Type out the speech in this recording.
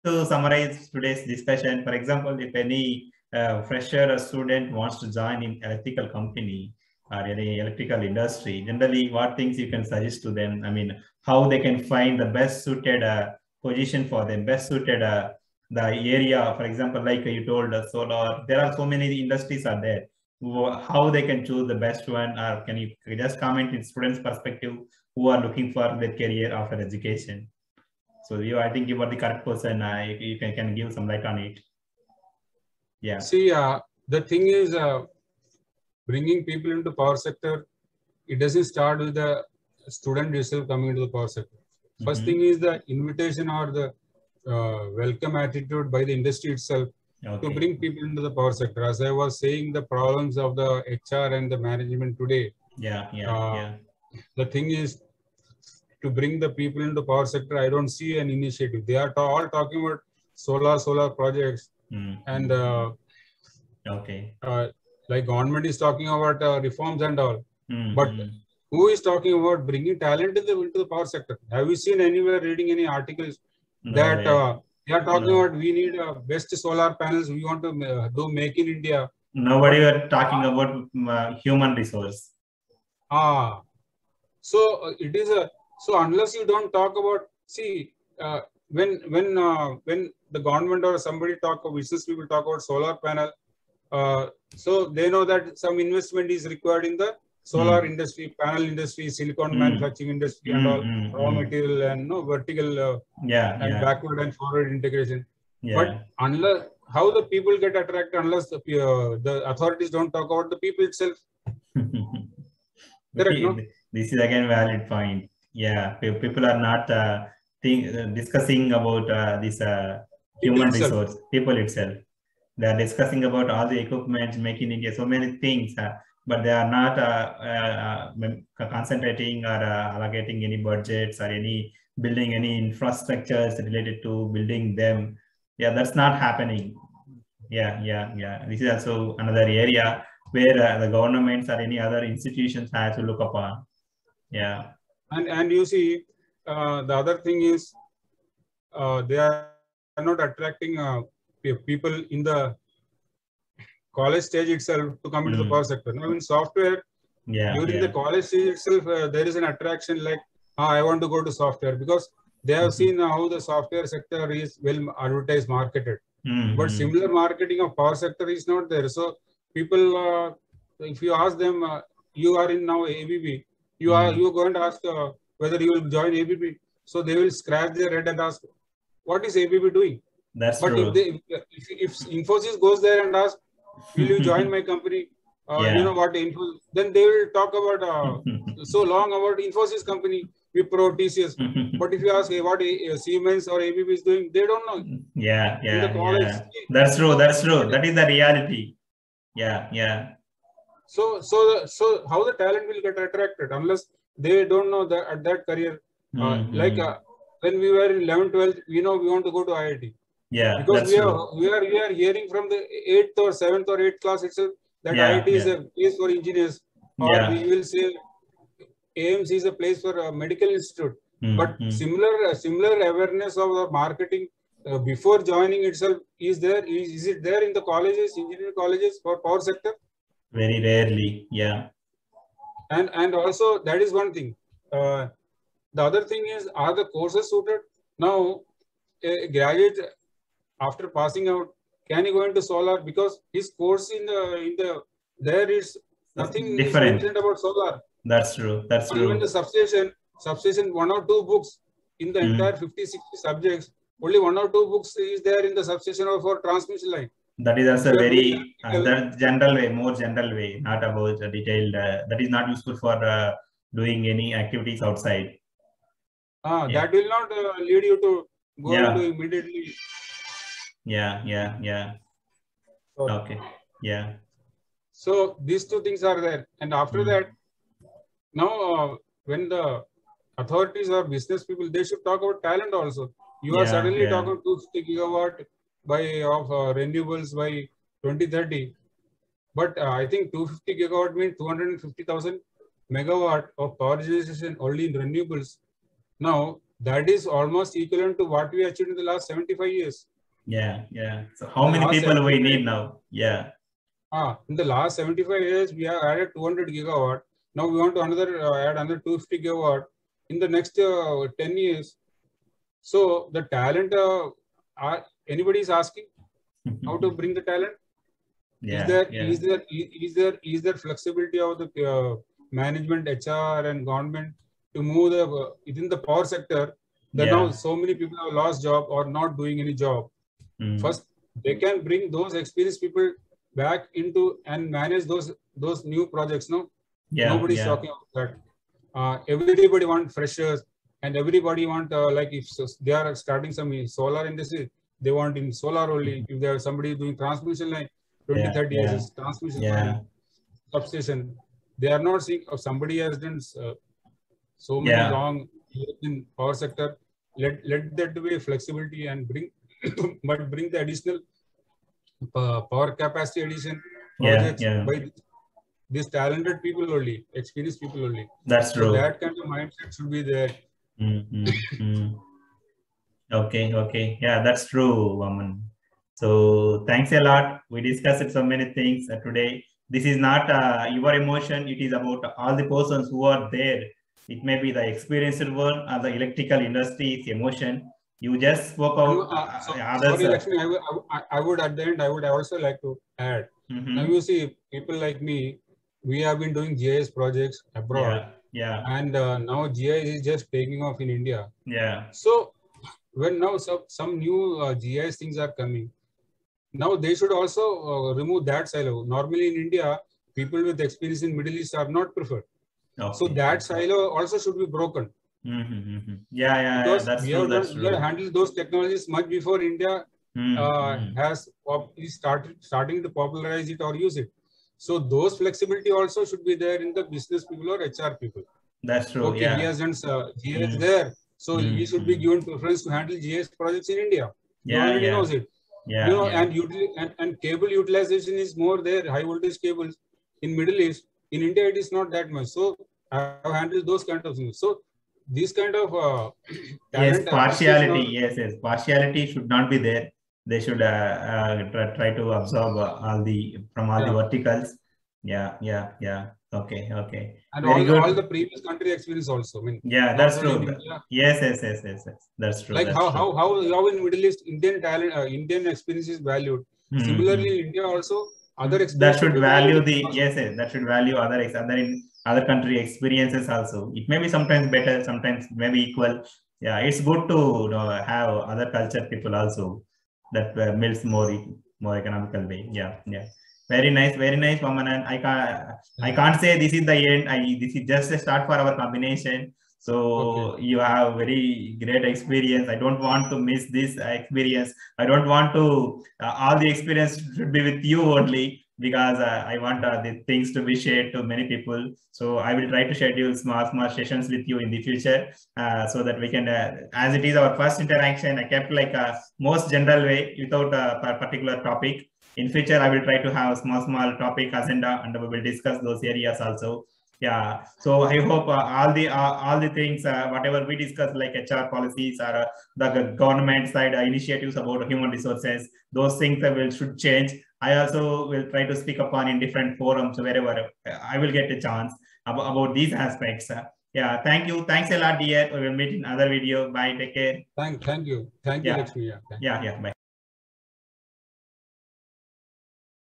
to summarize today's discussion, for example, if any fresher student wants to join in electrical company or any electrical industry, generally what things you can suggest to them? I mean, how they can find the best suited position for them, best suited the area, for example, like you told, solar, there are so many industries are there. How they can choose the best one, or can you just comment in students' perspective who are looking for their career after education? So I think you are the correct person. You can give some light on it. Yeah. See, the thing is, bringing people into power sector, it doesn't start with the student yourself coming into the power sector. First thing is the invitation or the welcome attitude by the industry itself to bring people into the power sector. As I was saying, the problems of the HR and the management today. The thing is to bring the people into power sector. I don't see an initiative. They are all talking about solar projects, and like government is talking about reforms and all. But who is talking about bringing talent into the power sector? Have you seen anywhere reading any articles that they are talking about we need best solar panels, we want to do make in India? Nobody are talking about human resource. So it is so unless you don't talk about, see, when the government or somebody business people talk about solar panel, so they know that some investment is required in the solar industry, panel industry, silicon manufacturing industry, and all raw material and vertical and backward and forward integration. But unless how the people get attracted, unless the authorities don't talk about the people itself. Correct, no? This is again valid point. Yeah, people are not discussing about this human resource, people itself. They are discussing about all the equipment, making India, so many things, but they are not concentrating or allocating any budgets or any building any infrastructures related to building them. Yeah, that's not happening. Yeah. This is also another area where the governments or any other institutions have to look upon. Yeah. And you see, the other thing is they are not attracting people in the college stage itself to come into the power sector. Now in software, during the college stage itself, there is an attraction like, I want to go to software, because they have seen how the software sector is well advertised, marketed. But similar marketing of power sector is not there. So people, if you ask them, you are in now ABB, you are going to ask whether you will join ABB. So they will scratch their head and ask, what is ABB doing? That's but true. If Infosys goes there and asks, will you join my company? You know what Infosys? Then they will talk about so long about Infosys company, Wipro, TCS. But if you ask what Siemens or ABB is doing, they don't know. Yeah. In the college, That's true. That is the reality. Yeah. So how the talent will get attracted unless they don't know that at that career? Like when we were in 11th, 12th, we know we want to go to IIT. Yeah, because we are hearing from the 8th or 7th or 8th class itself that IIT is a place for engineers, or we will say AMC is a place for a medical institute. But similar awareness of the marketing before joining itself is there. Is it there in the colleges, engineering colleges for power sector? Very rarely, yeah. And also that is one thing. The other thing is, are the courses suited? Now, a graduate after passing out, can he go into solar? Because his course there is nothing mentioned about solar. That's true. That's true. Even the substation 1 or 2 books in the entire 50-60 subjects, only 1 or 2 books is there in the substation or for transmission line. That is also very general way, more general way, not about detailed. That is not useful for doing any activities outside. That will not lead you to go into immediately. Yeah. Okay. Yeah. So these 2 things are there, and after that, now when the authorities or business people, they should talk about talent also. You are suddenly talking 250 gigawatt of renewables by 2030, but I think 250 gigawatt means 250,000 megawatt of power generation only in renewables. Now that is almost equivalent to what we achieved in the last 75 years. Yeah, yeah. So how many people we need now? Yeah. In the last 75 years, we have added 200 gigawatt. Now we want to add another 250 gigawatt in the next 10 years. So the talent, anybody is asking how to bring the talent? Yeah, Is there flexibility of the management, HR and government to move within the power sector? That now so many people have lost job or not doing any job. First, they can bring those experienced people back into and manage those new projects. No, nobody's talking about that. Everybody want freshers, and everybody want like if they are starting some solar industry, they want in solar only. If there is somebody doing transmission line, 20-30 years transmission line, substation, they are not seeing of somebody has done so many long years in power sector. Let that be flexibility and bring but bring the additional power capacity addition projects by these talented people only, experienced people only. That's true. So that kind of mindset should be there. Okay. Yeah, that's true, Vamanan. So thanks a lot. We discussed so many things today. This is not your emotion. It is about all the persons who are there. It may be the experienced one or the electrical industry's emotion. You just spoke out others. Sorry, Lakshmi, I would at the end, I would also like to add. Now you see, people like me, we have been doing GIS projects abroad. And now GIS is just taking off in India. So when now some new GIS things are coming, now they should also remove that silo. Normally in India, people with experience in Middle East are not preferred. So that silo also should be broken. Because that's we true. We have handled those technologies much before India is starting to popularize it or use it. So those flexibility also should be there in the business people or HR people. That's true. Okay, he has done GIS there, so he should be given preference to handle GIS projects in India. He already knows it. And cable utilization is more there. High voltage cables in Middle East. In India, it is not that much. So I have handled those kind of things. So this kind of partiality. Partiality should not be there. They should try to absorb all the verticals. Okay. And all the previous country experience also. I mean, that's true. Yes. That's true. Like how in Middle East Indian talent, Indian experience is valued. Similarly, in India also other experience. That should value that should value other country experiences also. It may be sometimes better, sometimes maybe equal. It's good to have other culture people also that builds more economical way. Very nice, Vamanan. I can't say this is the end. This is just a start for our combination. So you have very great experience. I don't want to miss this experience. I don't want to all the experience should be with you only, because I want the things to be shared to many people. So I will try to schedule small sessions with you in the future, so that we can, as it is our first interaction, I kept like a most general way without a particular topic. In future, I will try to have small topic agenda, and we will discuss those areas also. So I hope all the things, whatever we discuss, like HR policies or the government side initiatives about human resources, those things should change. I also will try to speak upon in different forums wherever I will get a chance about these aspects. Thank you. Thanks a lot, dear. We will meet in another video. Bye. Take care. Thank you. Thank you, Lakshmi. Bye.